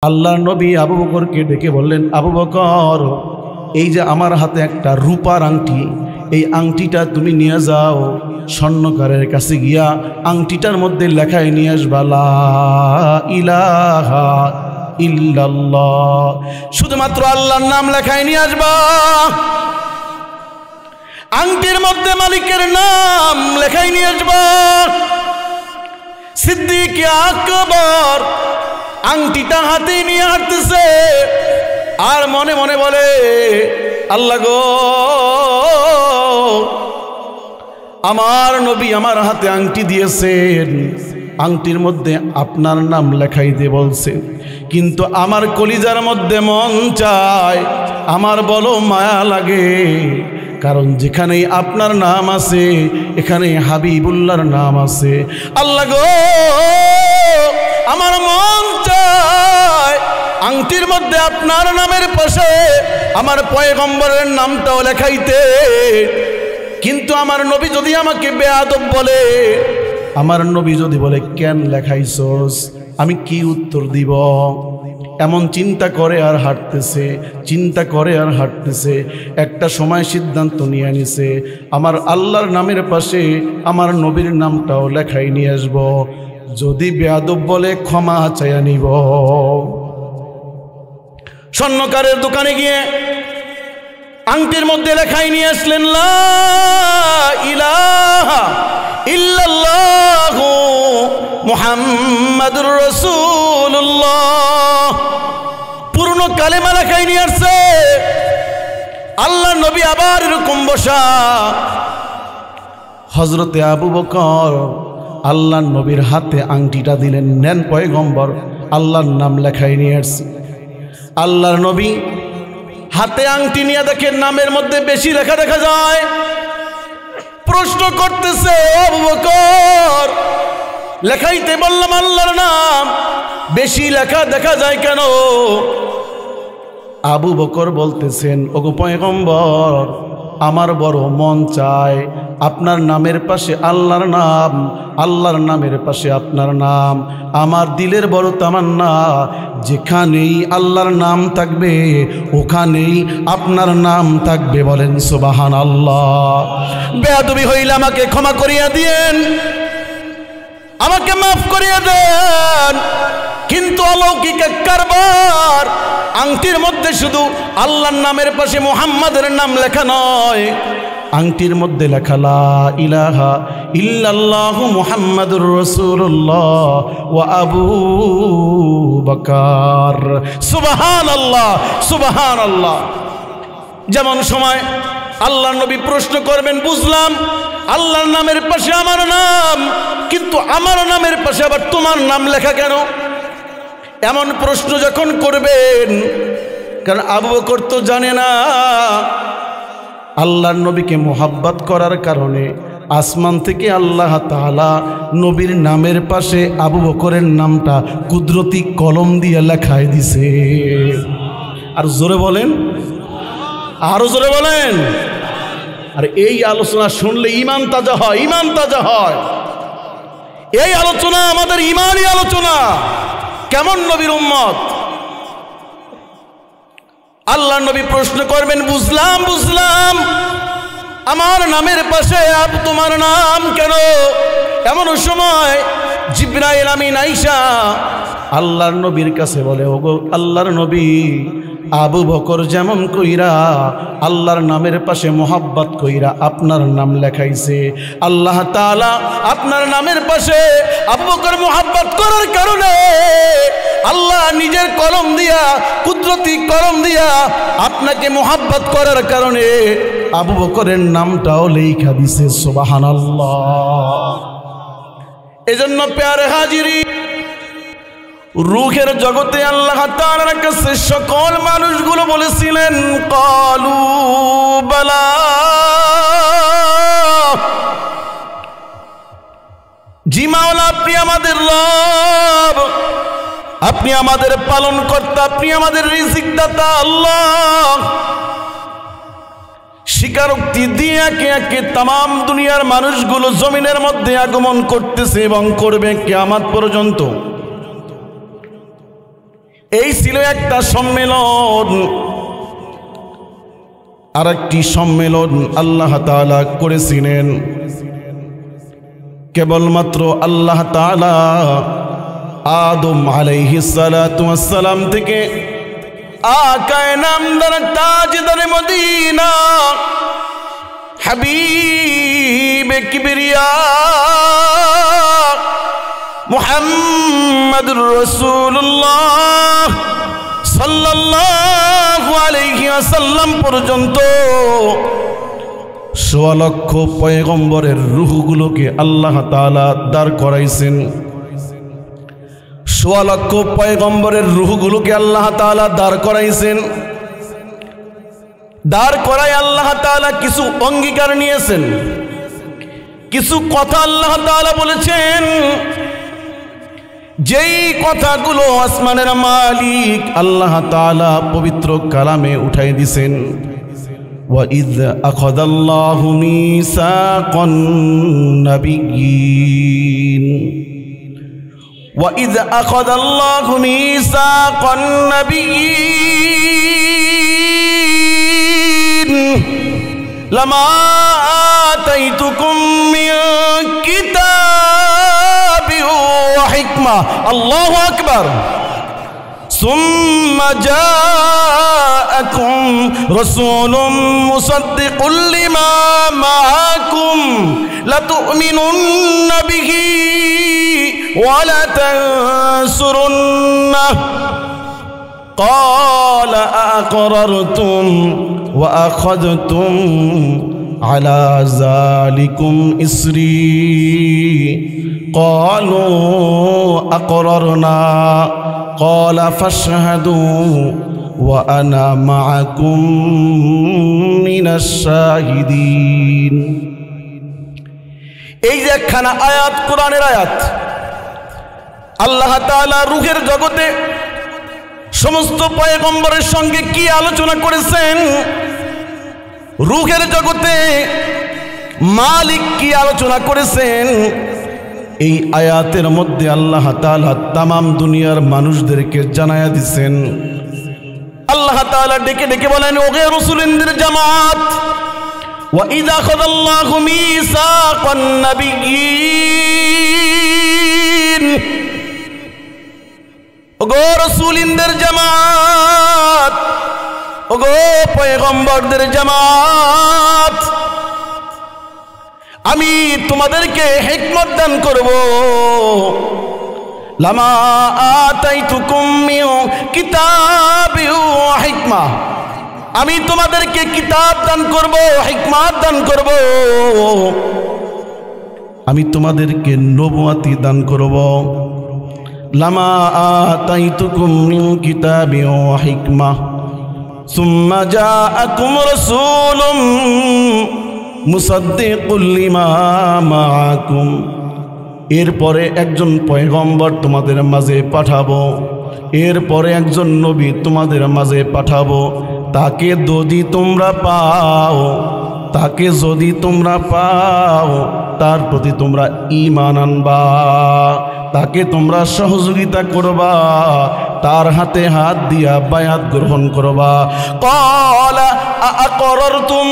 আল্লাহর নবী আবু বকরকে ডেকে বললেন, আবু বকর, এই যে আমার হাতে একটা রূপার আংটি, এই আংটিটা তুমি নিয়ে যাও, স্বর্ণকারের কাছে গিয়া আংটিটার মধ্যে লেখায় নিয়ে আসবা লা ইলাহা ইল্লাল্লাহ, শুধুমাত্র আল্লাহর নাম লেখায় নিয়ে আসবা। আংটির মধ্যে মালিকের নাম লেখায় নিয়ে আসবা। সিদ্দিক আকবর আংটিটা হাতে নিয়ে হাঁটতেছে আর মনে মনে বলে, আল্লাহ গো, আমার নবী আমার হাতে আংটি দিয়েছেন, আংটির মধ্যে আপনার নাম লেখাইতে বলছেন, কিন্তু আমার কলিজার মধ্যে মন চায়, আমার বলো মায়া লাগে, কারণ যেখানেই আপনার নাম আছে এখানে হাবিবুল্লাহর নাম আছে। আল্লাহ গো, আমার মন চায় আংটির মধ্যে আপনার নামের পাশে আমার পয়গম্বরের নামটাও লেখাইতে, কিন্তু আমার নবী যদি আমাকে বেয়াদব বলে, আমার নবী যদি বলে কেন লেখাইছস, আমি কি উত্তর দিব? এমন চিন্তা করে আর হাঁটতেছে, চিন্তা করে আর হাঁটতেছে। একটা সময় সিদ্ধান্ত নিয়ে নিছে, আমার আল্লাহর নামের পাশে আমার নবীর নামটাও লেখাই নিয়ে আসব, যদি বেয়াদব বলে ক্ষমা চাইয়া নিব। স্বর্ণকারের দোকানে গিয়ে আংটির মধ্যে লেখাই নিয়ে আসলেন লা ইলাহা ইল্লাল্লাহু মুহাম্মাদুর রাসূলুল্লাহ, পূর্ণ কালেমা লেখাই নিয়ে আসছে। আল্লাহ নবী আবার এরকম বসা। হযরতে আবু বকর আল্লাহর নবীর হাতে আংটিটা দিলেন, নেন পয়গম্বর, আল্লাহর নাম লেখাই নিয়ে আসছে। আল্লাহর নবী হাতে আংটি নিয়ে দেখেন নামের মধ্যে বেশি লেখা দেখা যায়। প্রশ্ন করতেছে, আবু বকর, লেখাইতে বললাম আল্লাহর নাম, বেশি লেখা দেখা যায় কেন? আবু বকর বলতেছেন, ওগো পয়গম্বর, আমার বড় মন চায় আপনার নামের পাশে আল্লাহর নাম, আল্লাহর নামের পাশে আপনার নাম। আমার দিলের বড় তামান্না, যেখানেই আল্লাহর নাম থাকবে ওখানেই আপনার নাম থাকবে। বলেন সুবহানাল্লাহ। বেয়াদবি হইলে আমাকে ক্ষমা করিয়া দিয়েন, আমাকে মাফ করিয়া দেন, কিন্তু অলৌকিক কারবার, আংটির মধ্যে শুধু আল্লাহর নামের পাশে মুহাম্মাদের নাম লেখা নয়, আংটির মধ্যে লেখা লা ইলাহা ইল্লাল্লাহু মুহাম্মাদুর রাসূলুল্লাহ ওয়া আবু বকর। সুবহানাল্লাহ, সুবহানাল্লাহ। যেমন সময় আল্লাহর নবী প্রশ্ন করবেন, বুঝলাম আল্লাহর নামের পাশে আমার নাম, কিন্তু আমার নামের পাশে আবার তোমার নাম লেখা কেন? এমন প্রশ্ন যখন করবেন, কারণ আবু বকর তো জানে না আল্লাহর নবীকে মোহাব্বত করার কারণে আসমান থেকে আল্লাহ তাআলা নবীর নামের পাশে আবু বকরের নামটা কুদরতি কলম দিয়ে লেখায় দিছে। আর জোরে বলেন, আরো জোরে বলেন। আর এই আলোচনা শুনলে ঈমান তাজা হয়, ঈমান তাজা হয়। এই আলোচনা আমাদের ঈমানি আলোচনা। কেমন নবীর উম্মত? আল্লাহর নবী প্রশ্ন করবেন, বুঝলাম বুঝলাম, আমার নামের পাশে তোমার নাম কেন? এমন সময় জিবরাইল আমিন আইসা আল্লাহর নবীর কাছে বলে, ওগো আল্লাহর নবী, আবু বকর যেমন কইরা আল্লাহর নামের পাশে মোহাব্বত কইরা আপনার নাম লেখাইছে, আল্লাহ তাআলা আপনার নামের পাশে আবু বকর মোহাব্বত করার কারণে আল্লাহ নিজের কলম দিয়া, কুদরতি কলম দিয়া আপনাকে মোহাব্বত করার কারণে আবু বকরের নামটাও লেখা দিছে। সুবহানাল্লাহ। এজন্য প্যারে হাজিরি, রূহের জগতে আল্লাহ তাআলার কাছে সকল মানুষগুলো বলেছিলেন, ক্বালু বালা, জি মাওলা, আপনি আমাদের রব, আপনি আমাদের পালন কর্তা, আপনি আমাদের রিজিক দাতা। আল্লাহ স্বীকারোক্তি দিয়ে একে একে তাম দুনিয়ার মানুষগুলো জমিনের মধ্যে আগমন করতেছে এবং করবে কিয়ামত পর্যন্ত। এই ছিল একটা সম্মেলন। আর একটি সম্মেলন আল্লাহ তাআলা করেছিলেন। কেবলমাত্র আল্লাহ তাআলা আদম আলাইহিস সালাতু ওয়াস সালাম থেকে আকায়ে নামদার তাজদার মদিনা হাবিবে কিবরিয়া মুহাম্মাদুর রাসূলুল্লাহ সাল্লাল্লাহু আলাইহি ওয়াসাল্লাম পর্যন্ত ১৬ লক্ষ পয়গম্বরের রূহগুলোকে আল্লাহ তাআলা দাঁড় করাইছেন। ১৬ লক্ষ পয়গম্বরের রূহগুলোকে আল্লাহ তাআলা দাঁড় করাইছেন। দাঁড় করায় আল্লাহ তাআলা কিছু অঙ্গীকার নিয়েছেন, কিছু কথা আল্লাহ তাআলা বলেছেন, যেই কথাগুলো আসমানের মালিক আল্লাহ তাআলা পবিত্র কালামে উঠাই দিয়েছেন। وَإِذْ أَخَذَ اللَّهُ مِيثَاقَ النَّبِيِّينَ وَإِذْ أَخَذَ اللَّهُ مِيثَاقَ النَّبِيِّينَ لَمَا آتَيْتُكُم مِّن كِتَابٍ وَحِكْمَةٍ الله أكبر ثم جاءكم رسول مصدق لما معكم لتؤمنن به ولتنصرنه قال أأقررتم وأخذتم على ذلكم إصري قالوا أقررنا قال فاشهدوا وأنا معكم من الشاهدين। এই যে একখানা আয়াত, কোরআনের আয়াত। আল্লাহ তাআলা রূহের জগতে সমস্ত পয়গম্বরের সঙ্গে কি আলোচনা করেছেন, রূহের জগতে মালিক কি আলোচনা করেছেন, এই আয়াতের মধ্যে আল্লাহ তাআলা তামাম দুনিয়ার মানুষদেরকে জানায়া দিচ্ছেন। আল্লাহ তাআলা ডেকে ডেকে বলেন, ওগে রাসূলদের জামাত, ওয়া ইযা আখাযাল্লাহু মিসাকান নাবিয়্যিন, ওগো রাসূলদের জামাত, ওগো পয়গম্বরদের জামাত, আমি তোমাদেরকে হিকমত দান করব। লামা আতাইতুকুম মিন কিতাবিন ওয়া হিকমা, আমি তোমাদেরকে কিতাব দান করব, হিকমত দান করব, আমি তোমাদেরকে নবুয়তি দান করব। লামা আতাইতুকুম মিন কিতাবিন ওয়া হিকমা সুম্মা জাআকুম রাসূলুম মুসাদ্দিকুল লিমা মাআকুম, এরপরে একজন পয়গম্বর তোমাদের মাঝে পাঠাবো, এরপরে একজন নবী তোমাদের মাঝে পাঠাবো। তাকে যদি তোমরা পাও, তাকে যদি তোমরা পাও, তার প্রতি তোমরা ঈমান আনবা, তাকে তোমরা সহযোগিতা করবা, তার হাতে হাত দিয়া বায়াত গ্রহণ করবা। ক্বালা আআকরারতুম,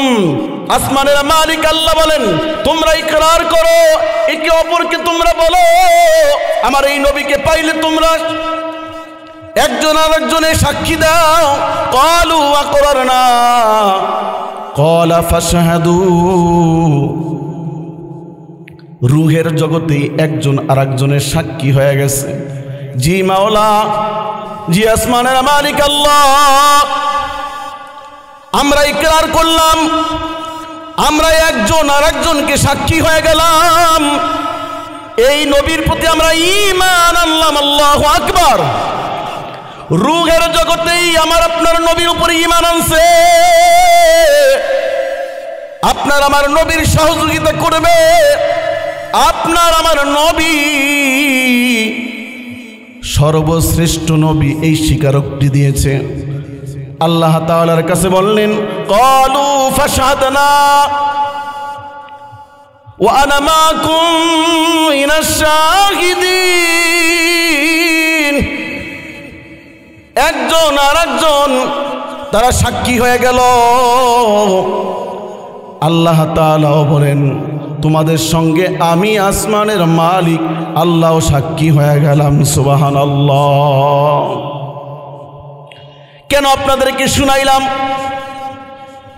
আসমানের মালিক আল্লাহ বলেন, তোমরা ইকরার করো, একে অপরকে তোমরা বলো, আমার এই নবীকে পাইলে তোমরা একজন আরেকজনের সাক্ষী দাও। ক্বালু আকরারনা ক্বালা ফাশহাদু, রূহের জগতে একজন আরেকজনের সাক্ষী হয়ে গেছে। জি মাওলা, জি আসমানের মালিক আল্লাহ, আমরা ইকরার করলাম, আমরা একজন আরেকজনকে সাক্ষী হয়ে গেলাম, এই নবীর প্রতি আমরা ঈমান আনলাম। আল্লাহু আকবার। রূহের জগতেই আমার আপনার নবীর উপর ঈমান আনছে, আপনার আমার নবীর সহযোগিতা করবে, আপনার আমার নবী সর্বশ্রেষ্ঠ নবী, এই স্বীকারোক্তি দিয়েছে। আল্লাহ তাআলার কাছে বললেন, ক্বালু ফাশহাদনা ওয়া আনা মাকুম মিনাশ শাহিদিন, একজন আর একজন তারা সাক্ষী হয়ে গেল। আল্লাহ তাআলাও বলেন তোমাদের সঙ্গে আমি আসমানের মালিক আল্লাহও সাক্ষী হয়ে গেলাম। সুবহানাল্লাহ। কেন আপনাদেরকে শুনাইলাম?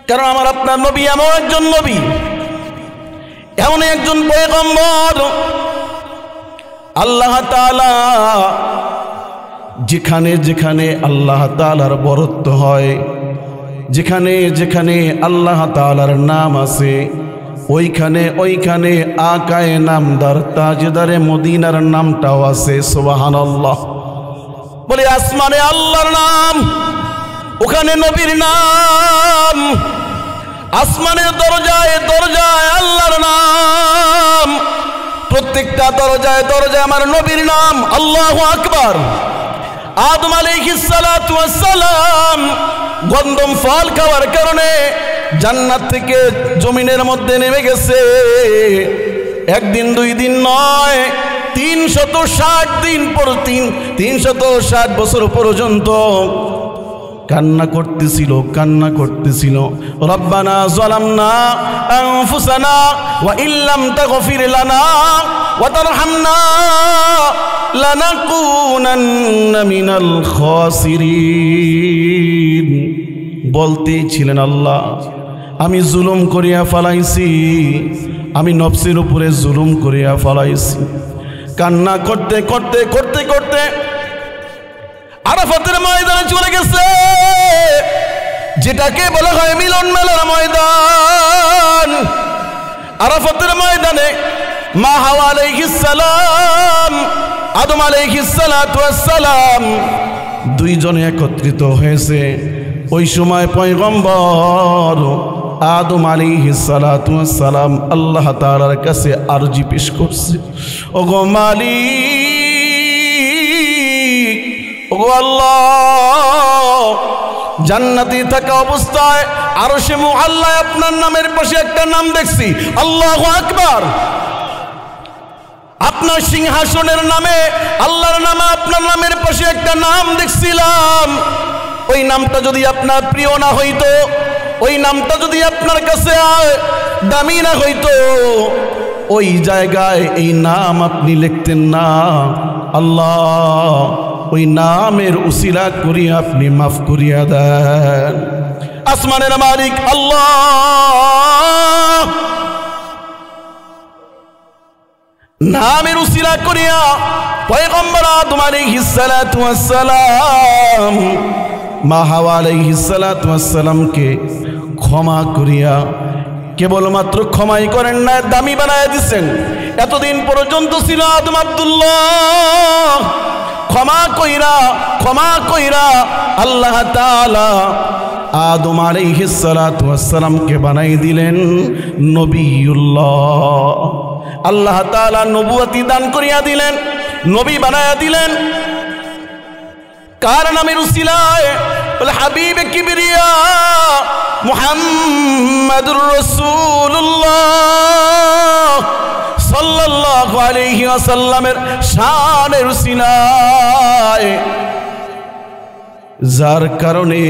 কারণ আমার আপনার নবী এমন একজন নবী, এমন একজন পয়গম্বর, আল্লাহ তাআলা যেখানে যেখানে আল্লাহ তাআলার বরত্ব হয়, যেখানে যেখানে আল্লাহ তাআলার নাম আছে, ওইখানে ওইখানে আকায়ে নামদার তাজদারে মদিনার নামটাও আছে। সুবহানাল্লাহ। বলে আসমানে আল্লাহর নাম, ওখানে নবীর নাম। আসমানের দরজায় দরজায় আল্লাহর নাম, প্রত্যেকটা দরজায় দরজায় আমার নবীর নাম। আল্লাহু আকবার। আদম আলাইহিস সালাতু ওয়াস সালাম গন্ধম ফল খাওয়ার কারণে জান্নাত থেকে জমিনের মধ্যে নেমে গেছে। একদিন দুই দিন নয়, 360 দিন পর 360 বছর পর্যন্ত কান্না করতেছিল। রব্বানা যালামনা আনফুসানা ওয়া ইল্লাম তাগফির লানা ওয়া তারহামনা লানাকুনান্না মিনাল খাসিরিন। বলতেই ছিলেন আল্লাহ আমি জুলুম করিয়া ফেলাইছি, আমি নফসের উপরে জুলুম করিয়া ফেলাইছি। কান্না করতে করতে করতে করতে আরাফাতের ময়দানে চলে গেছে, যেটাকে বলা হয় মিলন মেলার ময়দান। আরাফাতের ময়দানে মা হাওয়া আলাইহিস সালাম, আদম আলাইহিস সালাতু ওয়াস সালাম দুইজনে একত্রিত হয়েছে। ওই সময় পয়গম্বর আদম আলাইহিস সালাতু ওয়াস সালাম আল্লাহ তাআলার কাছে আরজি পেশ করছে, ওগো মালিক, ওগো আল্লাহ, জান্নাতে থাকা অবস্থায় আরশে মুআল্লায় আপনার নামের পাশে একটা নাম দেখছি। আল্লাহু আকবার। আপনার সিংহাসনের নামে আল্লাহর নামে আপনার নামের পাশে একটা নাম দেখছিলাম। ওই নামটা যদি আপনার প্রিয় না হইতো, ওই নামটা যদি আপনার কাছে দামি না হইতো, ওই জায়গায় এই নাম আপনি লিখতেন না। আল্লাহ ওই নামের উসিলা করিয়া আপনি মাফ করিয়া দেন। আসমানের মালিক আল্লাহ নামের উসিলা করিয়া পয়গম্বর আদম আলাইহিস সালাতু ওয়াস সালাম মা হাওয়া আলাইহিস সালাতু ওয়াস সালামকে ক্ষমা করিয়া কেবলমাত্র ক্ষমাই করেন না, দামি বানায় দিচ্ছেন। এতদিন পর্যন্ত ছিল আদম আব্দুল্লাহ, ক্ষমা কইরা আল্লাহ তাআলা আদম আলাইহিস সালাতু ওয়াস সালামকে বানাই দিলেন নবিয়ুল্লাহ। আল্লাহ তাআলা নবুয়তি দান করিয়া দিলেন, নবী বানায়া দিলেন। কার নামের উসিলায়? বলে হাবিবে কিবরিয়া মুহাম্মাদুর রাসূলুল্লাহ সাল্লাল্লাহু আলাইহি ওয়াসাল্লামের শানের উসিলায়, যার কারণে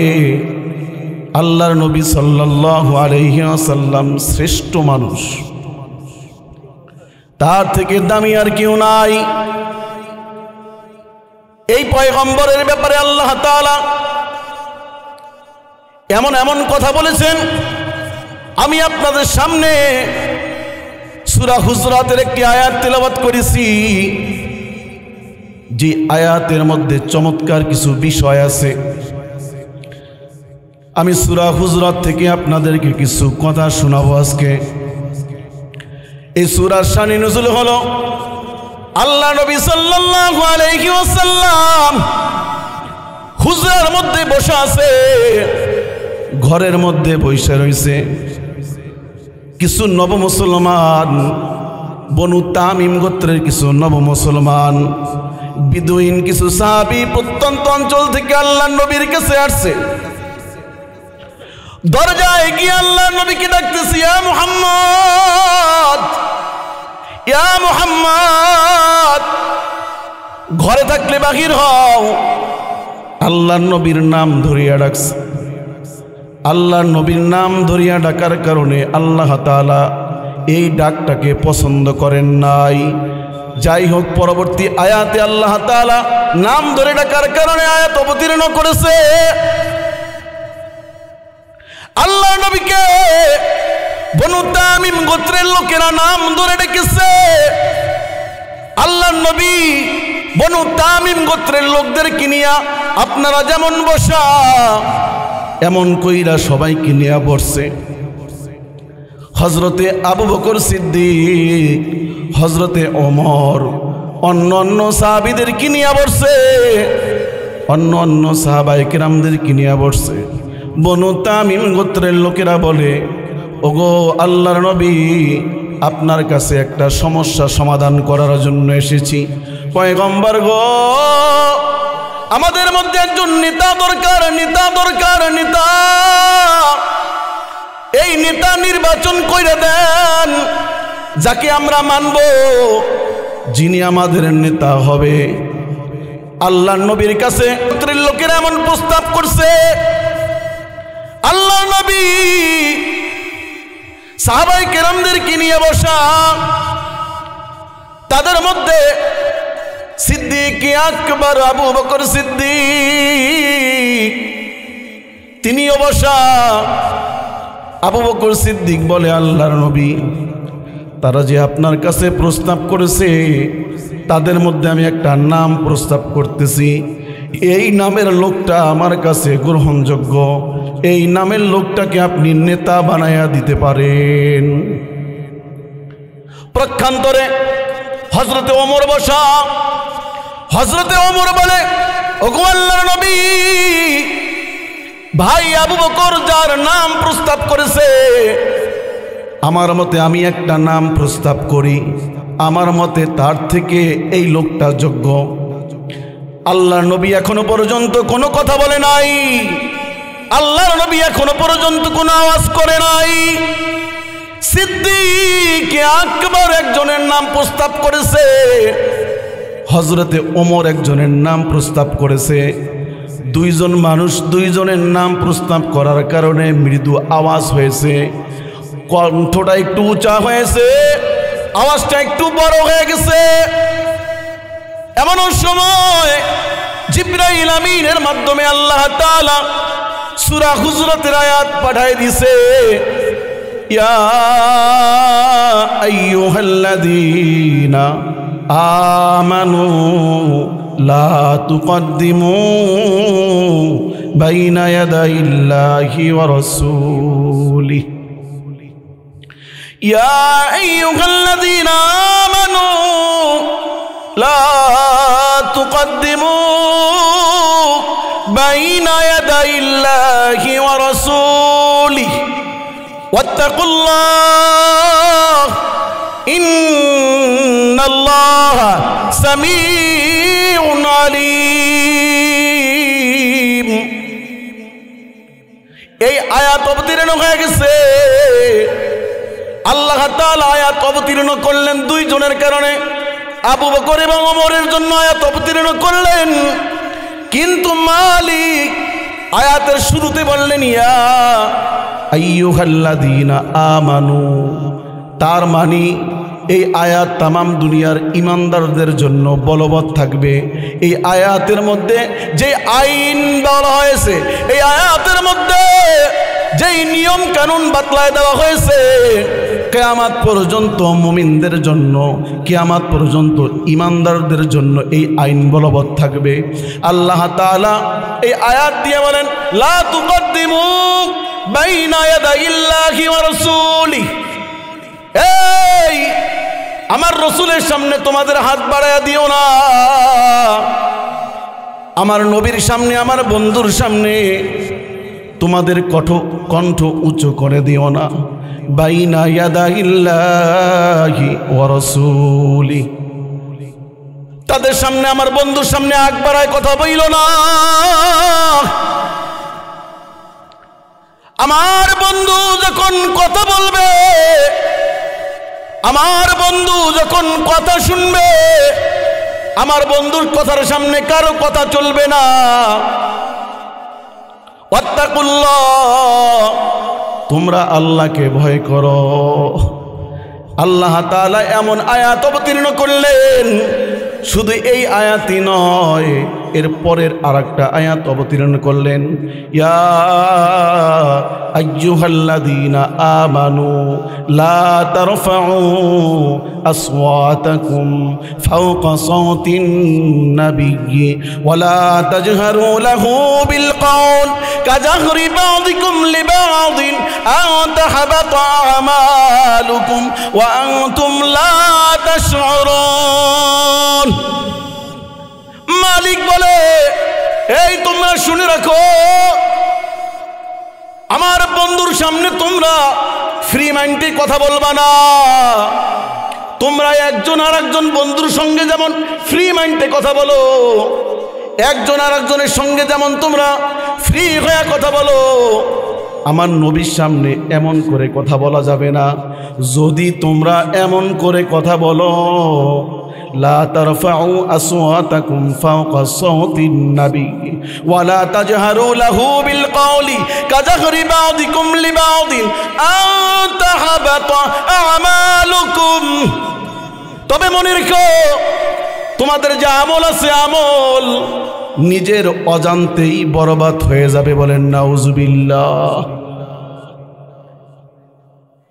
আল্লাহর নবী সাল্লাল্লাহু আলাইহি ওয়াসাল্লাম শ্রেষ্ঠ মানুষ, তার থেকে দামি আর কেউ নাই। এই পয়গম্বরের ব্যাপারে আল্লাহ তাআলা এমন এমন কথা বলেছেন। আমি আপনাদের সামনে সূরা হুজরাতের একটি আয়াত তেলাওয়াত করেছি, যে আয়াতের মধ্যে চমৎকার কিছু বিষয় আছে। আমি সূরা হুজরাত থেকে আপনাদেরকে কিছু কথা শোনাবো আজকে। এই সূরার শানে নুজুল হলো আল্লাহ নবী সাল্লাল্লাহু আলাইহি ওয়াসাল্লাম হুজরার মধ্যে বসে আছে, ঘরের মধ্যে বসে রয়েছে। কিছু নব মুসলমান, বনু তামিম গোত্রের কিছু নব মুসলমান বিদুইন কিছু সাহাবী প্রত্যন্ত অঞ্চল থেকে আল্লাহর নবীর কাছে আসছে। দরজায় গিয়ে আল্লাহর নবীকে ডাকতেছে, ইয়া মুহাম্মদ, ইয়া মুহাম্মদ, ঘরে থাকলে বাহির হও, আল্লাহর নবীর নাম ধরিয়া ডাকছে। আল্লাহর নবীর নাম ধরিয়া ডাকার কারণে আল্লাহ তাআলা এই ডাকটাকে পছন্দ করেন নাই। যাই হোক, পরবর্তী আয়াতে আল্লাহ তাআলা নাম ধরে ডাকার কারণে আয়াত অবতীর্ণ করেছে। আল্লাহ নবীকে বনু তামিম গোত্রের লোকেরা নাম ধরে ডেকেছে। আল্লাহ নবী বনু তামিম গোত্রের লোকদেরকে নিয়া আপনারা যেমন বসা এমন কইরা সবাইকে নিয়ে বসছে। হজরতে আবু বকর সিদ্দিক, হজরতে ওমর, অন্য অন্য সাহাবীদেরকে নিয়ে বসছে, অন্য অন্য সাহাবায়ে কেরামদেরকে নিয়ে বসছে। বনু তামিম গোত্রের লোকেরা বলে, ওগো আল্লাহর নবী, আপনার কাছে একটা সমস্যা সমাধান করার জন্য এসেছি। পয়গম্বর গো, আমাদের মধ্যে একজন নেতা দরকার, নেতা দরকার, নেতা। এই নেতা নির্বাচন করে দেন, যাকে আমরা মানব, যিনি আমাদের নেতা হবে। আল্লাহর নবীর কাছে গোত্রের লোকেরা এমন প্রস্তাব করছে। আল্লাহর নবী সাহাবায়ে কেরামদেরকে নিয়ে বসা, তাদের মধ্যে সিদ্দিক আকবর আবু বকর সিদ্দিক তিনিও বসা। আবু বকর সিদ্দিক বলে, আল্লাহর নবী, তারা যে আপনার কাছে প্রস্তাব করেছে, তাদের মধ্যে আমি একটা নাম প্রস্তাব করতেছি। এই নামের লোকটা আমার কাছে গ্রহণযোগ্য, এই নামের লোকটাকে আপনি নেতা বানায়া দিতে পারেন। প্রক্ষান্তরে হযরতে ওমর বসা। হযরতে ওমর বলে, ওগো আল্লাহর নবী, ভাই আবু বকর যার নাম প্রস্তাব করেছে, আমার মতে আমি একটা নাম প্রস্তাব করি, আমার মতে তার থেকে এই লোকটা যোগ্য। আল্লাহর নবী এখনো পর্যন্ত কোনো কথা বলে নাই, আল্লাহর নবী এখনো পর্যন্ত কোনো আওয়াজ করে নাই। সিদ্দিক আকবর একজনের নাম প্রস্তাব করেছে, হযরতে ওমর একজনের নাম প্রস্তাব করেছে। দুইজন মানুষ দুইজনের নাম প্রস্তাব করার কারণে মৃদু আওয়াজ হয়েছে, কণ্ঠটা একটু উঁচা হয়েছে, আওয়াজটা একটু বড় হয়ে গেছে। এমন সময় জিবরাইল আমিনের মাধ্যমে আল্লাহ তাআলা সূরা হুজরাতের আয়াত পাঠিয়ে দিয়েছে, ইয়া আইয়ুহাল্লাযীনা আমানু লা তুকদ্দিমু বাইনা ইয়াদাইল্লাহি ওয়া রাসূলিহি। ইয়া আইয়ুহাল্লাযীনা আমানু লা তুকদ্দিমু বাইনা ইয়াদাইল্লাহি ওয়া রাসূলিহি ওয়াত্তাকুল্লাহ ইন্নাল্লাহা সামিউন আলীম। এই আয়াত অবতীর্ণ হয়ে গেছে। আল্লাহ তাআলা আয়াত অবতীর্ণ করলেন দুইজনের কারণে, আবু বকর এবং ওমরের জন্য আয়াত অবতীর্ণ করলেন। কিন্তু মালিক আয়াতের শুরুতে বললেন, ইয়া আইয়ুহাল্লাযীনা আমানু। তার মানে এই আয়াত তামাম দুনিয়ার ইমানদারদের জন্য বলবৎ থাকবে। এই আয়াতের মধ্যে যে আইন বলা হয়েছে, এই আয়াতের মধ্যে যেই নিয়ম কানুন বাতলায় দেওয়া হয়েছে, কিয়ামত পর্যন্ত মুমিনদের জন্য, কিয়ামত পর্যন্ত ইমানদারদের জন্য এই আইন বলবৎ থাকবে। আল্লাহ তাআলা এই আয়াত দিয়ে বলেন, লা তুকদ্দিমু বাইনা ইয়াদাইল্লাহি ওয়া রাসূলিহি। এই আমার রসুলের সামনে তোমাদের হাত বাড়ায়া দিও না, আমার নবীর সামনে, আমার বন্ধুর সামনে তোমাদের কণ্ঠ উঁচু করে দিও না। বাইনা ইয়াদাইল্লাহি ওয়া রাসূলিহি, তাদের সামনে, আমার বন্ধুর সামনে আগ বাড়ায় কথা বইল না। আমার বন্ধু যখন কথা বলবে, আমার বন্ধু যখন কথা শুনবে, আমার বন্ধুর কথার সামনে কারো কথা চলবে না। ওয়াত্তাকুল্লাহ, তোমরা আল্লাহকে ভয় করো। আল্লাহ তাআলা এমন আয়াত অবতীর্ণ করলেন, শুধু এই আয়াতই নয়, এর পরের আরেকটা আয়াত অবতীর্ণ করলেন, ইয়া আইয়ুহাল্লাযীনা আমানু লা তারফাউ আসওয়াতাকুম ফাওকা সাওতিন নাবিয়্যি ওয়া লা তাজহারু লাহু বিল কওল কাজাহরি বাযিকুম লিবাযিন আন তাহবাতা আমালুকুম ওয়া আনতুম লা তাশউরুন। মালিক বলে, এই তোমরা শুনে রাখো, আমার বন্ধুর সামনে তোমরা ফ্রি মাইন্ডে কথা বলবা না। তোমরা একজন আর একজন বন্ধুর সঙ্গে যেমন ফ্রি মাইন্ডে কথা বলো, একজন আর একজনের সঙ্গে যেমন তোমরা ফ্রি হয়ে কথা বলো, আমার নবীর সামনে এমন করে কথা বলা যাবে না। যদি তোমরা এমন করে কথা বলো, লা তারফাউ আসওয়াতাকুম ফাওকা সাওতিন নাবী ওয়া লা তাজহারু লাহু বিল কওলি কাজাহরি বাযিকুম লিবাযিন আন তাহবাতা আমালুকুম। তবে মনে রেখো, তোমাদের যে আমল আছে, আমল নিজের অজান্তেই বরবাদ হয়ে যাবে। বলেন নাউজুবিল্লাহ।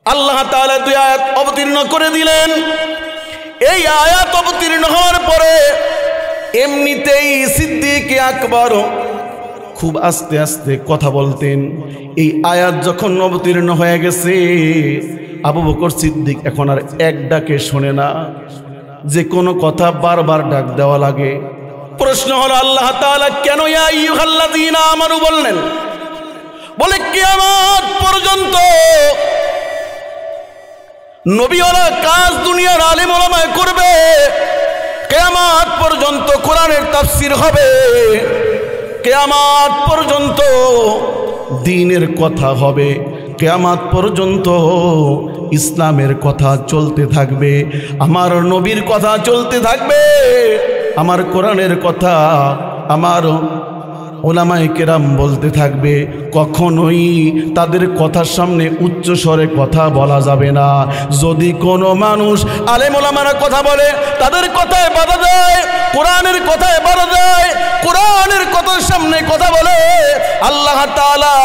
আল্লাহ তাআলা দুই আয়াত অবতীর্ণ করে দিলেন। এই আয়াত অবতীর্ণ হওয়ার পরে এমনিতেই সিদ্দিক আকবর খুব আস্তে আস্তে কথা বলতেন। এই আয়াত যখন অবতীর্ণ হয়ে গেছে, আবু বকর সিদ্দিক এখন আর এক ডাকে শোনে না, যে কোনো কথা বারবার ডাক দেওয়া লাগে। প্রশ্ন হলো, আল্লাহ তাআলা কেন ইয়া আইয়ুহাল্লাযীনা আমানু বললেন? বলে কিয়ামত পর্যন্ত নবীওয়ালা কাজ দুনিয়ার আলেম ওলামায়ে করবে, কিয়ামত পর্যন্ত কোরআনের তাফসীর হবে, কিয়ামত পর্যন্ত দ্বীনের কথা হবে, কিয়ামত পর্যন্ত ইসলামের কথা চলতে থাকবে, আমার নবীর কথা চলতে থাকবে, আমার কোরআনের কথা আমার ওলামায়ে কেরাম বলতে থাকবে। কখনোই তাদের কথার সামনে উচ্চ স্বরে কথা বলা যাবে না। যদি কোনো মানুষ আলেম ওলামারা কথা বলে, তাদের কথায় বাধা দেয়, কোরআনের কথায় বাধা দেয়, কোরআনের কথার সামনে কথা বলে, আল্লাহ তাআলা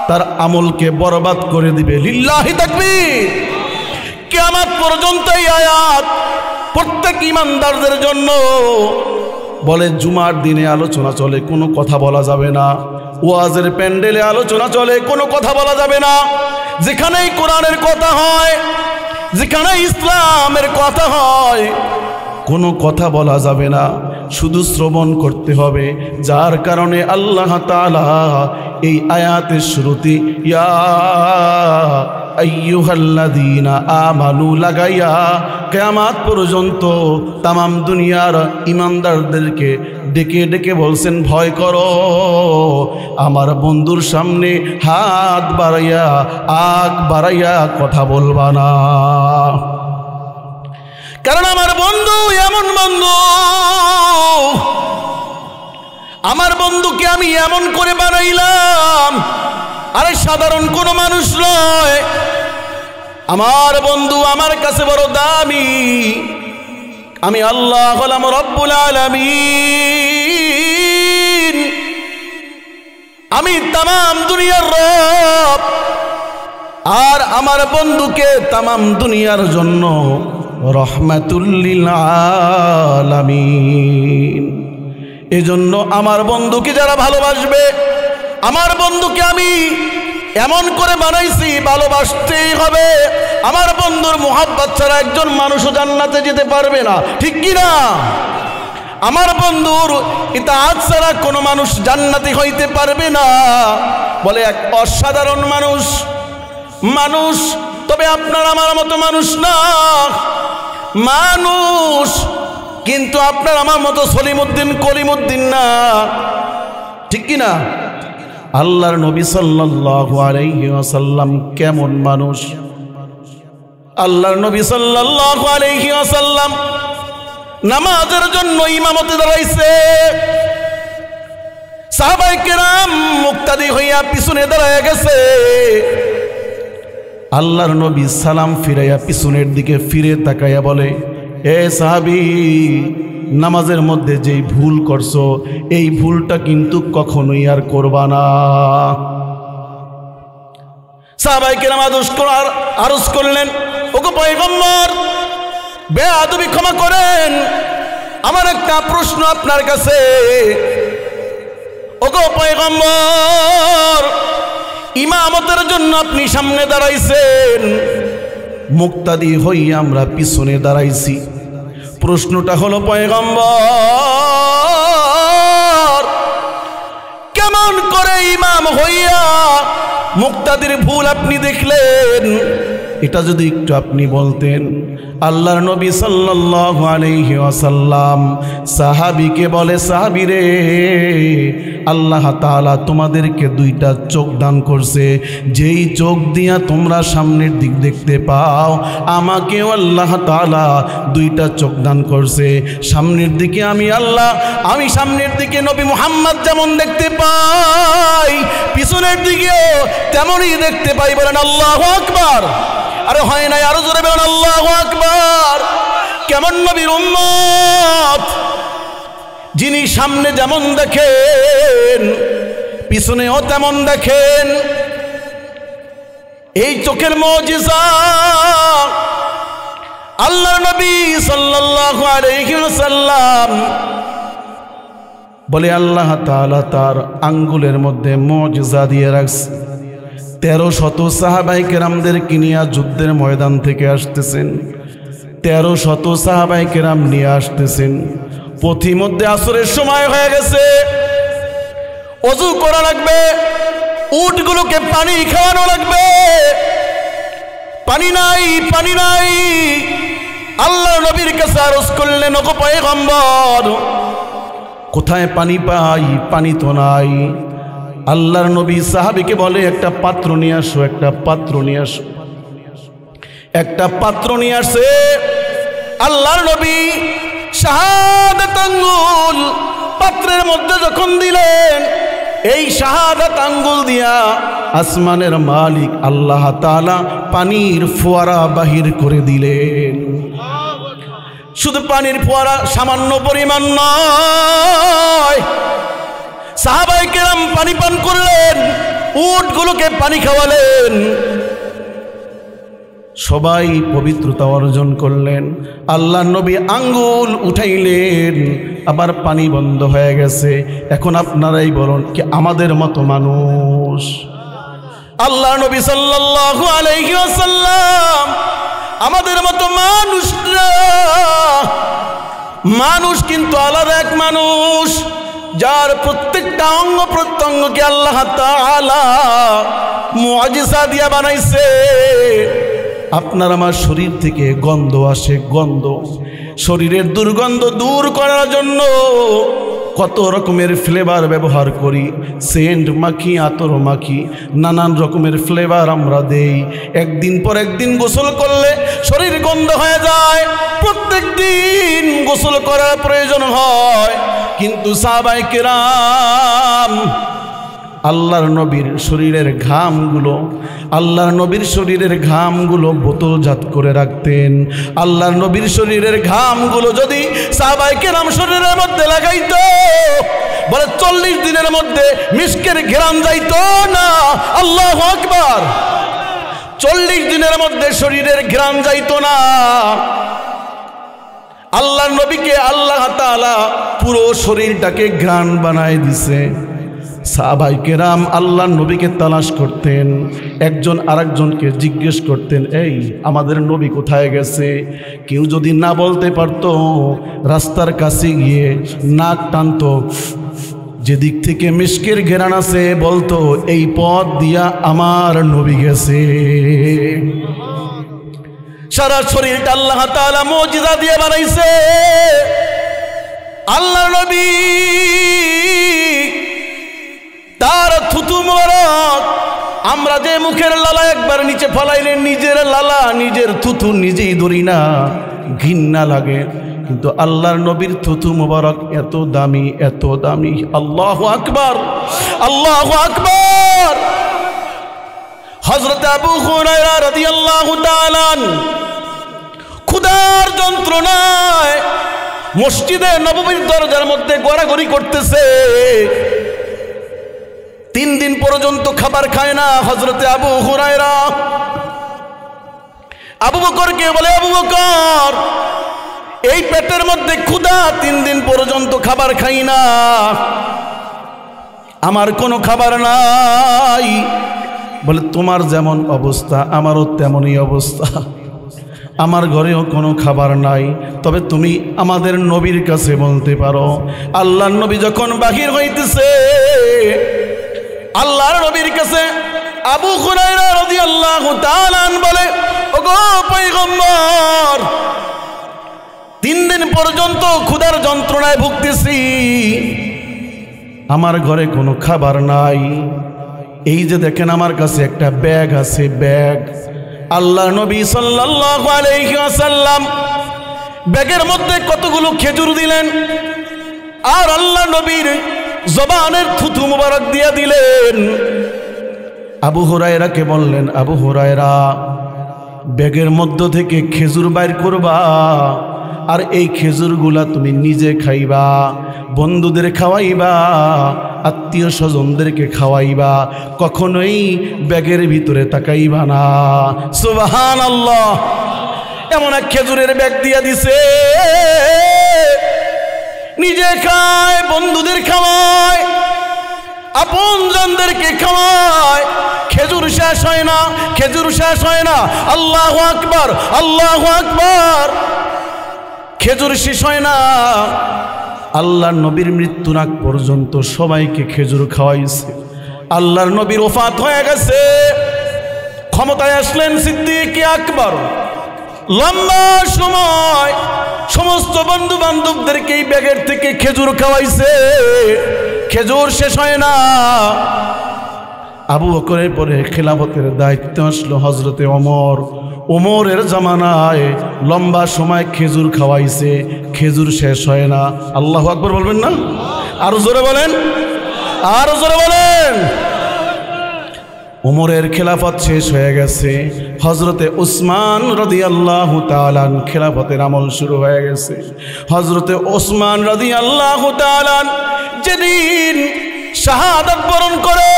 তার আমলকে বরবাদ করে দিবে। লিল্লাহি তাকবীর। কিয়ামত পর্যন্ত এই আয়াত প্রত্যেক ইমানদারদের জন্য। বলে জুমার দিনে আলোচনা চলে, কোনো কথা বলা যাবে না। ওয়াজের প্যান্ডেলে আলোচনা চলে, কোনো কথা বলা যাবে না। যেখানেই কোরআনের কথা হয়, যেখানে ইসলামের কথা হয়, কোনো কথা বলা যাবে না, শুধু শ্রবণ করতে হবে। যার কারণে আল্লাহ তাআলা এই আয়াতের শুরুতে ইয়া আইয়ুহাল্লাযীনা আমানু লাগাইয়া কিয়ামত পর্যন্ত তামাম দুনিয়ার ইমানদারদেরকে ডেকে ডেকে বলছেন, ভয় করো, আমার বন্ধুর সামনে হাত বাড়াইয়া আগ বাড়াইয়া কথা বলবা না। কারণ আমার বন্ধু এমন বন্ধু, আমার বন্ধুকে আমি এমন করে বানাইলাম, আরে সাধারণ কোনো মানুষ নয়। আমার বন্ধু আমার কাছে বড় দামি। আমি আল্লাহ হলাম রব্বুল আলামিন, আমি তামাম দুনিয়ার রব। আর আমার বন্ধুকে তামাম দুনিয়ার জন্য রহমাতুল লিল আলামিন। এজন্য আমার বন্ধুকে যারা ভালোবাসবে, আমার বন্ধুকে আমি এমন করে বানাইছি, ভালোবাসতেই হবে। আমার বন্ধুর মুহাব্বত ছাড়া একজন মানুষও জান্নাতে যেতে পারবে না, ঠিক কি না? আমার বন্ধুর ইতাআত ছাড়া কোনো মানুষ জান্নাতি হইতে পারবে না। বলে এক অসাধারণ মানুষ, মানুষ, তবে আপনার আমার মতো মানুষ না, মানুষ, কিন্তু আপনার আমার মতো সলিমউদ্দিন কলিমউদ্দিন না, ঠিক কি না? আল্লাহর নবী সাল্লাল্লাহু আলাইহি ওয়াসাল্লাম কেমন মানুষ? আল্লাহর নবী সাল্লাল্লাহু আলাইহি ওয়াসাল্লাম নামাজের জন্য ইমামতে দাঁড়াইছে। সাহাবায়ে কেরাম মুক্তাদি হইয়া পিছনে দাঁড়ায় গেছে। আল্লাহর নবী সালাম ফিরাইয়া পিছনের দিকে ফিরে তাকাইয়া বলে, এ সাহাবী, নামাজের মধ্যে যেই ভুল করছো এই ভুলটা কিন্তু কখনোই আর করবা না। সাহাবায়ে কেরাম আরজ করলেন, ওগো পয়গম্বর, বেয়াদবি ক্ষমা করেন, আমার একটা প্রশ্ন আপনার কাছে। ওগো পয়গম্বর, ইমামতের জন্য আপনি সামনে দাঁড়াইছেন, মুক্তাদি হইয়া আমরা পিছনে দাঁড়াইছি। প্রশ্নটা হলো পয়গম্বর, কেমন করে ইমাম হইয়া মুক্তাদির ভুল আপনি দেখলেন? এটা যদি একটু আপনি বলতেন। আল্লাহর নবী সাল্লাল্লাহু আলাইহি ওয়াসাল্লাম সাহাবীকে বলে, সাহাবী রে, আল্লাহ তাআলা তোমাদেরকে দুইটা চোখ দান করছে, যেই চোখ দিয়া তোমরা সামনের দিক দেখতে পাও, আমাকেও আল্লাহ তাআলা দুইটা চোখ দান করছে। সামনের দিকে আমি আল্লাহ, আমি সামনের দিকে নবী মুহাম্মদ যেমন দেখতে পাই, পিছনের দিকেও তেমনই দেখতে পাই। বলেন আল্লাহু আকবার। আরে হয় নাই, আরো জোরে বলেন আল্লাহু আকবার। কেমন নবীর উম্মত, যিনি সামনে যেমন দেখেন পিছনেও তেমন দেখেন। এই চোখের মুজিজা আল্লাহর নবী সাল্লাল্লাহু আলাইহি ওয়াসাল্লাম বলে, আল্লাহ তাআলা তার আঙ্গুলের মধ্যে মুজিজা দিয়ে রাখছে। 1300 সাহাবায়ে কেরামদেরকে নিয়ে যুদ্ধের ময়দান থেকে আসতেছেন, 1300 সাহাবায়ে কেরাম নিয়ে আসতেছেন। পথিমধ্যে আসরের সময় হয়ে গেছে, ওযু করা লাগবে, উটগুলোকে পানি খাওয়ানো লাগবে। পানি নাই, পানি নাই। আল্লাহর নবীর কাছে আরজ করলেন, ওগো পয়গম্বর, কোথায় পানি পাই? পানি তো নাই। আল্লাহর নবী সাহাবীকে বলে, একটা পাত্র নিয়ে আসো, একটা পাত্র নিয়ে আসো। একটা পাত্র নিয়ে আসে। আল্লাহর নবী শাহাদাত আঙ্গুল পাত্রের মধ্যে যখন দিলেন, এই শাহাদাত আঙ্গুল দিয়া আসমানের মালিক আল্লাহ তাআলা পানির ফোয়ারা বাহির করে দিলেন। শুধু পানির ফোয়ারা সামান্য পরিমাণ নয়, সাহাবায়ে কেরাম পানি পান করলেন, উটগুলোকে পানি খাওয়ালেন, সবাই পবিত্রতা অর্জন করলেন। আল্লাহর নবী আঙ্গুল উঠাইলেন, আবার পানি বন্ধ হয়ে গেছে। এখন আপনারাই বলুন, কি আমাদের মতো মানুষ? আল্লাহর নবী সাল্লাল্লাহু আলাইহি ওয়াসাল্লাম আমাদের মতো মানুষ না। মানুষ কিন্তু আলাদা এক মানুষ, যার প্রত্যেকটা অঙ্গ প্রত্যঙ্গকে আল্লাহ তাআলা মুআজিজা দিয়া বানাইছে। আপনার আমার শরীর থেকে গন্ধ আসে, গন্ধ, শরীরের দুর্গন্ধ দূর করার জন্য কত রকমের ফ্লেভার ব্যবহার করি, সেন্ট মাখি, আতর মাখি, নানান রকমের ফ্লেভার আমরা দেই। একদিন পর একদিন গোসল করলে শরীর গন্ধ হয়ে যায়, প্রত্যেক দিন গোসল করার প্রয়োজন হয়। কিন্তু সাহাবায়ে কেরাম আল্লাহর নবীর শরীরের ঘামগুলো, আল্লাহর নবীর শরীরের ঘামগুলো বোতলজাত করে রাখতেন। আল্লাহর নবীর শরীরের ঘামগুলো যদি সাহাবায়ে কেরাম শরীরের মধ্যে লাগাইতো, বলে 40 দিনের মধ্যে মিস্কের ঘেরান যাইতো না। আল্লাহু আকবার। 40 দিনের মধ্যে শরীরের ঘ্রাণ যাইতো না। আল্লাহর নবীকে আল্লাহ তাআলা পুরো শরীরটাকে ঘ্রাণ বানায় দিছে। সাহাবায়ে কেরাম আল্লাহর নবীকে তালাশ করতেন, একজন আরেকজনকে জিজ্ঞেস করতেন, এই আমাদের নবী কোথায় গেছে? কেউ যদি না বলতে পারতো, রাস্তার কাছে গিয়ে নাক টানতো, যেদিক থেকে মিস্কের ঘেরান আছে বলতো, এই পথ দিয়া আমার নবী গেছে। সারা শরীরটা আল্লাহ তাআলা মুজিজা দিয়ে বানাইছে। আল্লাহর নবী তার থুতু মোবারক, আমরা যে মুখের লালা একবার নিচে ফলাইলে নিজের লালা নিজের থুতু নিজেই ধরি না, ঘৃণা লাগে, কিন্তু আল্লাহর নবীর থুতু মুবারক এত দামি, এত দামি। আল্লাহু আকবার, আল্লাহু আকবার। হযরত আবু হুরায়রা রাদিয়াল্লাহু তাআলা ক্ষুধার যন্ত্রণায় মসজিদে নববীর দরজার মধ্যে গড়াগড়ি করতেছে। 3 দিন পর্যন্ত খাবার খায় না হযরতে আবু হুরায়রা। আবু বকরকে বলে, আবু বকর, এই পেটের মধ্যে ক্ষুধা, 3 দিন পর্যন্ত খাবার খাই না, আমার কোনো খাবার নাই। বলে, তোমার যেমন অবস্থা আমারও তেমনই অবস্থা, আমার ঘরেও কোনো খাবার নাই, তবে তুমি আমাদের নবীর কাছে বলতে পারো। আল্লাহর নবী যখন বাহির হইতেছে, আল্লাহর নবীর কাছে আবু হুরায়রা রাদিয়াল্লাহু তাআলা বলে, ওগো পয়গম্বর, 3 দিন পর্যন্ত ক্ষুধার যন্ত্রণায় ভুগতেছি, আমার ঘরে কোনো খাবার নাই। এই যে দেখেন আমার কাছে একটা ব্যাগ আছে, ব্যাগ। আল্লাহ নবী সাল্লাল্লাহু আলাইহি ওয়াসাল্লাম ব্যাগের মধ্যে কতগুলো খেজুর দিলেন, আর আল্লাহ নবীর জবানের থুতু মুবারক দিয়ে দিলেন। আবু হুরায়রাকে বললেন, আবু হুরায়রা, ব্যাগের মধ্য থেকে খেজুর বাইর করবা, আর এই খেজুরগুলা তুমি নিজে খাইবা, বন্ধুদের খাওয়াইবা, আত্মীয় স্বজনদেরকে খাওয়াইবা, কখনোই ব্যাগের ভিতরে তাকাইবা না। সুবহানাল্লাহ। এমন এক খেজুরের ব্যাগ দিয়া দিছে, নিজে খায়, বন্ধুদের খাওয়ায়, আপনজনদেরকে খাওয়ায়। খেজুর শেষ হয় না, খেজুর শেষ হয় না। আল্লাহু আকবার, আল্লাহু আকবার। খেজুর শেষ হয় না। আল্লাহর নবীর মৃত্যুর আগ পর্যন্ত সবাইকে খেজুর খাওয়াইছে। আল্লাহর নবীর ওফাত হয়ে গেছে, ক্ষমতায় আসলেন সিদ্দিক আকবর। লম্বা সময় সমস্ত বন্ধু বান্ধবদেরকে এই ব্যাগের থেকে খেজুর খাওয়াইছে, খেজুর শেষ হয় না। আবু বকরের পরে খেলাফতের দায়িত্ব আসলো হযরতে ওমর। ওমরের জামানায় লম্বা সময় খেজুর খাওয়াইছে, খেজুর শেষ হয় না। আল্লাহু আকবার বলবেন না? আরো জোরে বলেন, আরো জোরে বলেন। ওমরের খেলাফত শেষ হয়ে গেছে, হযরতে উসমান রাদিয়াল্লাহু তাআলা খেলাফতের আমল শুরু হয়ে গেছে। হযরতে উসমান রাদিয়াল্লাহু তাআলা যেদিন শাহাদাত বরণ করে,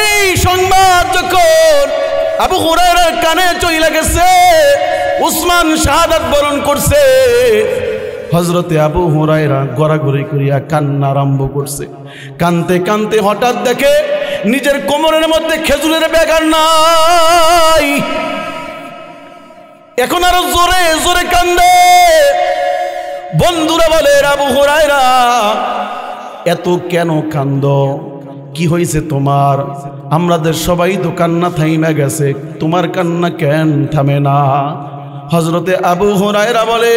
এই সংবাদ যখন আবু হুরায়রার কানে চলে গেছে, উসমান শাহাদাত বরণ করছে, হযরতে আবু হুরায়রা গড়াগড়ি করিয়া কান্না আরম্ভ করছে। কানতে কানতে হঠাৎ দেখে নিজের কোমরের মধ্যে খেজুরের ব্যাগ আর নাই। এখন আরো জোরে জোরে কান্দে। বন্ধুরা বলে, আবু হুরায়রা, এত কেন কান্দো? কি হয়েছে তোমার? আমাদের সবাই তো কান্না থাইমা গেছে, তোমার কান্না কেন থামে না? হযরতে আবু হুরায়রা বলে,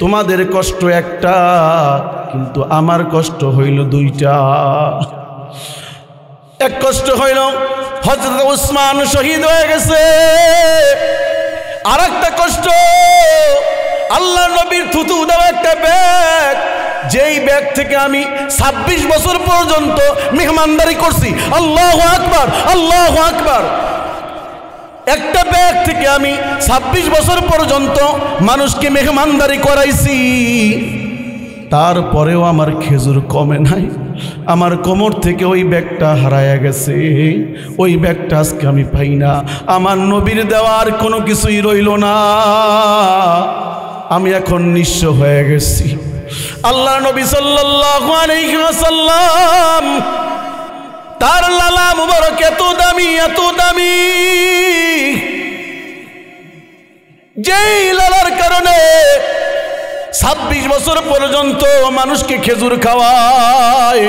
তোমাদের কষ্ট একটা, কিন্তু আমার কষ্ট হইল 2টা। এক কষ্ট হইল হযরত উসমান শহীদ হয়ে গেছে, আর একটা কষ্ট আল্লাহ নবীর থুতু দেওয়া একটা ব্যাগ, যেই ব্যাগ থেকে আমি 26 বছর পর্যন্ত মেহমানদারি করছি। আল্লাহু আকবার, আল্লাহু আকবার। একটা ব্যাগ থেকে আমি 26 বছর পর্যন্ত মানুষকে মেহমানদারি করাইছি, তারপরেও আমার খেজুর কমে নাই। আমার কোমর থেকে ওই ব্যাগটা হারায়া গেছে, ওই ব্যাগটা আজকে আমি পাই না। আমার নবীর দেওয়ার কোনো কিছুই রইল না, আমি এখন নিঃস্ব হয়ে গেছি। আল্লাহ নবী সাল্লাল্লাহু আলাইহি ওয়াসাল্লাম তার লালা মুবারক এত দামি, এত দামি, যেই লালার কারণে 26 বছর পর্যন্ত মানুষকে খেজুর খাওয়ায়।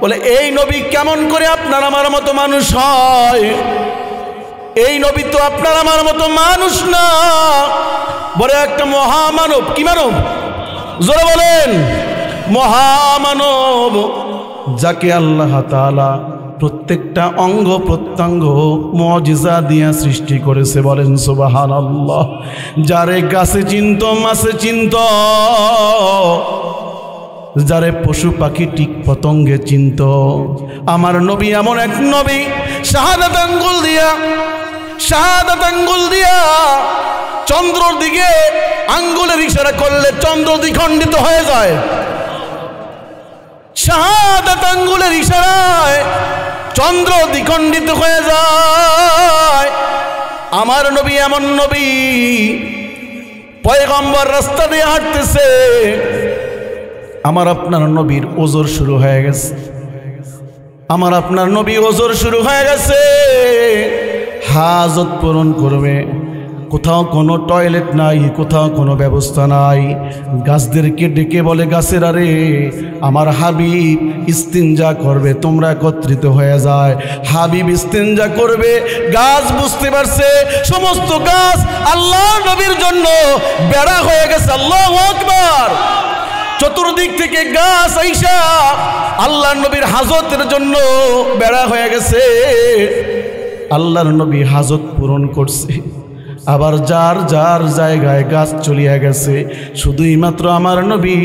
বলে, এই নবী কেমন করে আপনার আমার মতো মানুষ হয়? এই নবী তো আপনার আমার মতো মানুষ না, বলে একটা মহামানব। কি মানব? জোরে বলেন। মহামানব, যাকে আল্লাহ তাআলা প্রত্যেকটা অঙ্গ প্রত্যঙ্গ মুজিজা দিয়া সৃষ্টি করেছে। বলেন সুবহানাল্লাহ। যারে গাছে চিনত মাছে চিনত, যারে পশু পাখি টিক পতঙ্গে চিনত, আমার নবী এমন এক নবী, শাহাদাত আঙ্গুল দিয়া চন্দ্রর দিকে আঙ্গুলের ইশারা করলে চন্দ্র দ্বিখণ্ডিত হয়ে যায়। শাহাদাত আঙ্গুলের ইশারায় চন্দ্র দ্বিখণ্ডিত হয়ে যায়। আমার নবী এমন নবী, পয়গম্বর রাস্তা দিয়ে হাঁটতেছে, আমার আপনার নবীর ওজর শুরু হয়ে গেছে। আমার আপনার নবী ওজর শুরু হয়ে গেছে, হাজত পূরণ করবে। কোথাও কোনো টয়লেট নাই, কোথাও কোনো ব্যবস্থা নাই। গাছদেরকে ডেকে বলে, গাছেরা রে, আমার হাবিব ইস্তিনজা করবে, তোমরা একত্রিত হয়ে যায়। হাবিব ইস্তিনজা করবে, গাছ বুঝতে পারছে সমস্ত গাছ আল্লাহ নবীর জন্য বেড়া হয়ে গেছে। আল্লাহু আকবার। চতুর্দিক থেকে গাছ আইসা আল্লাহর নবীর হাজতের জন্য বেড়া হয়ে গেছে। আল্লাহর নবী হাজত পূরণ করছে। আবার যার যার জায়গায় গাছ চলিয়া গেছে। শুধুই মাত্র আমার নবী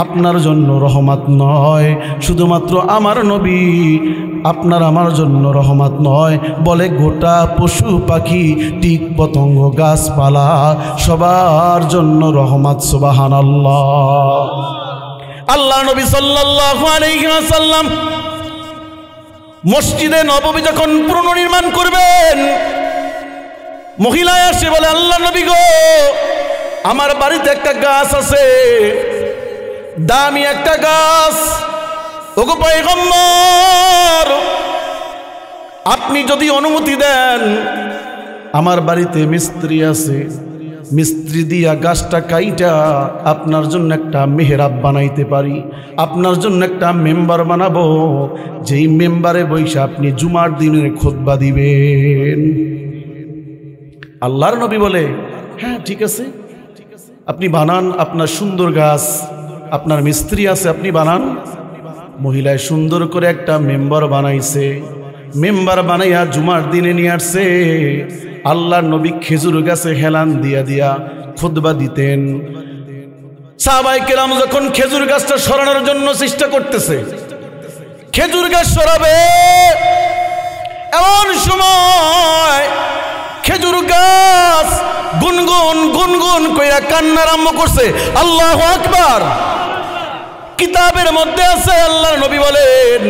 আপনার জন্য রহমত নয়, শুধুমাত্র আমার নবী আপনার আমার জন্য রহমত নয়, বলে গোটা পশু পাখি টিক পতঙ্গ গাছপালা সবার জন্য রহমত। সুবহানাল্লাহ। আল্লাহ নবী সাল্লাল্লাহু আলাইহি ওয়াসাল্লাম মসজিদে নববী যখন পুনর্নির্মাণ করবেন, মহিলায় আসে বলে, আল্লাহ নবী গো, আমার বাড়িতে একটা গাছ আছে, দামি একটা গাছ, ওগো পয়গম্বর, আপনি যদি অনুমতি দেন, আমার বাড়িতে মিস্ত্রি আছে, মিস্ত্রি দিয়া গাছটা কাইটা আপনার জন্য একটা মেহরাব বানাইতে পারি, আপনার জন্য একটা মেম্বার বানাবো, যেই মেম্বারে বসে আপনি জুমার দিনের খুতবা দিবেন। আল্লাহর নবী বলে, হ্যাঁ ঠিক আছে, আপনি বানান, আপনার সুন্দর গাছ, আপনার মিস্ত্রি আছে, আপনি বানান। মহিলায় সুন্দর করে একটা মেম্বার বানাইছে। মেম্বার বানাইয়া জুমার দিনে নিয়ে আসছে। আল্লাহর নবী খেজুর গাছে হেলান দিয়া দিয়া খুতবা দিতেন। সাহাবায়ে কেরাম যখন খেজুর গাছটা সরানোর জন্য চেষ্টা করতেছে, খেজুর গাছ সরাবে, এমন সময় খেজুর গাছ গুনগুন গুনগুন কইরা কান্না আরম্ভ করছে। আল্লাহু আকবার। কিতাবের মধ্যে আছে, আল্লাহর নবী বলেন,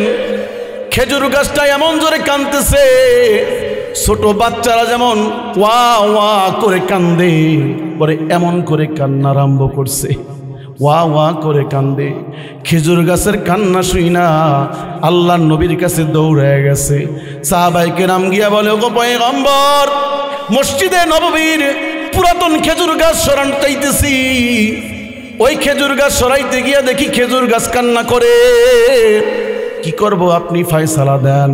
খেজুর গাছটা এমন জোরে কাঁদতেছে, ছোট বাচ্চারা যেমন ওয়া ওয়া করে কান্দে, পরে এমন করে কান্না আরম্ভ করছে, ওয়া ওয়া করে কান্দে। খেজুর গাছের কান্না শুই না আল্লাহর নবীর কাছে দৌড়ে গেছে। সাহাবায়ে কেরাম গিয়া বলে, ওগো পয়গম্বর, মসজিদে নববীর পুরাতন খেজুর গাছ সরান চাইতেছি। ওই খেজুর গাছ সরাইতে গিয়া দেখি খেজুর গাছ কান্না করে। কি করব, আপনি ফয়সালা দেন।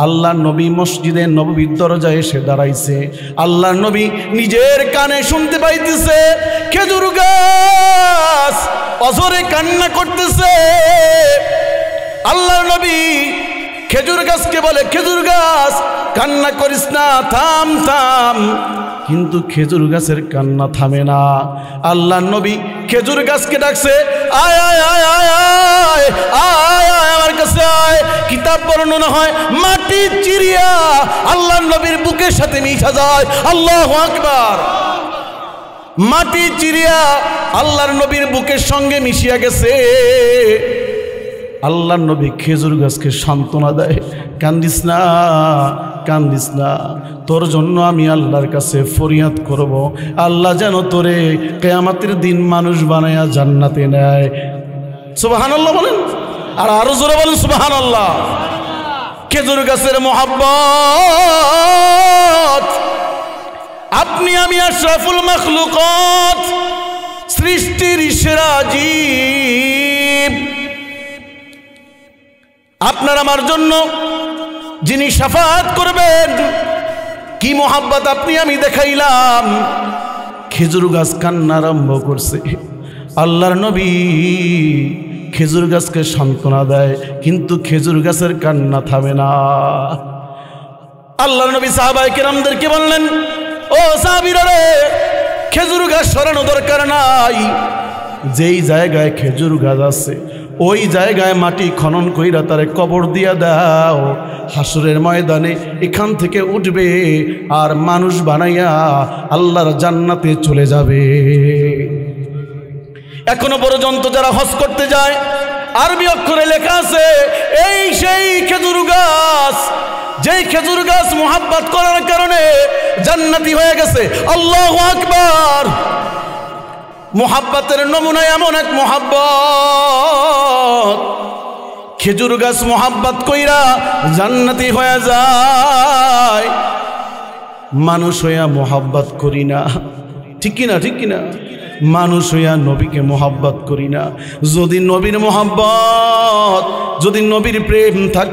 আল্লাহর নবী মসজিদে নববীর দরজায় এসে দাঁড়াইছে। আল্লাহর নবী নিজের কানে শুনতে পাইতেছে খেজুর গাছ অঝরে কান্না করতেছে। আল্লাহর নবী খেজুর গাছকে বলে, খেজুর গাছ কান্না করিস না, থাম থাম। কিন্তু খেজুর গাছের কান্না থামে না। আল্লাহর নবী খেজুর গাছকে ডাকছে, আয় আয় আয় আয় আয় আয় আয় আমার কাছে আয়। কিতাব বর্ণনা হয় মাটি চিরিয়া আল্লাহর নবীর বুকের সাথে মিশা যায়। আল্লাহু আকবার। মাটি চিরিয়া আল্লাহর নবীর বুকের সঙ্গে মিশিয়া গেছে। আল্লাহর নবী খেজুর গাছকে সান্ত্বনা দেয়, কান্দিস না, কান্দিস না, তোর জন্য আমি আল্লাহর কাছে ফরিয়াদ করব, আল্লাহ যেন তোরে কিয়ামতের দিন মানুষ বানায়া জান্নাতে নেয়। সুবহানাল্লাহ বলেন, আর আরো জোরে বলেন সুবহানাল্লাহ। খেজুর গাছের মোহাব্বত, আপনি আমি আশরাফুল মাখলুকাত, সৃষ্টির সেরা জীব, আপনার আমার জন্য যিনি শাফাআত করবেন, কি মোহাব্বত আপনি আমি দেখাইলাম। খেজুর গাছ কান্না আরম্ভ করছে। আল্লাহর নবী খেজুর গাছকে সান্ত্বনা দেয়, কিন্তু খেজুর গাছের কান্না থামে না। আল্লাহর নবী সাহাবায়ে কেরামদেরকে বললেন, ও সাহাবীরা রে, খেজুর গাছ সরানো দরকার নাই। যেই জায়গায় খেজুর গাছ আছে ওই জায়গায় মাটি খনন কইরা তারে কবর দিয়া দাও। হাসরের ময়দানে এখান থেকে উঠবে আর মানুষ বানাইয়া আল্লাহর জান্নাতে চলে যাবে। এখনো পর্যন্ত যারা হজ করতে যায় আরবি অক্ষরে লেখা আছে এই সেই খেজুর গাছ, যেই খেজুর গাছ মুহাব্বত করার কারণে জান্নাতি হয়ে গেছে। আল্লাহু আকবার। মুহাব্বতের নমুনা এমন এক মুহাব্বত, খেজুর গাছ মুহাব্বত কইরা জান্নাতি হয়ে যায়। মানুষ হইয়া মুহাব্বত করি না, ঠিক কিনা, ঠিক কিনা? মানুষ হইয়া নবীকে মুহাব্বত করি না। যদি নবীর মুহাব্বত, যদি নবীর প্রেম থাকে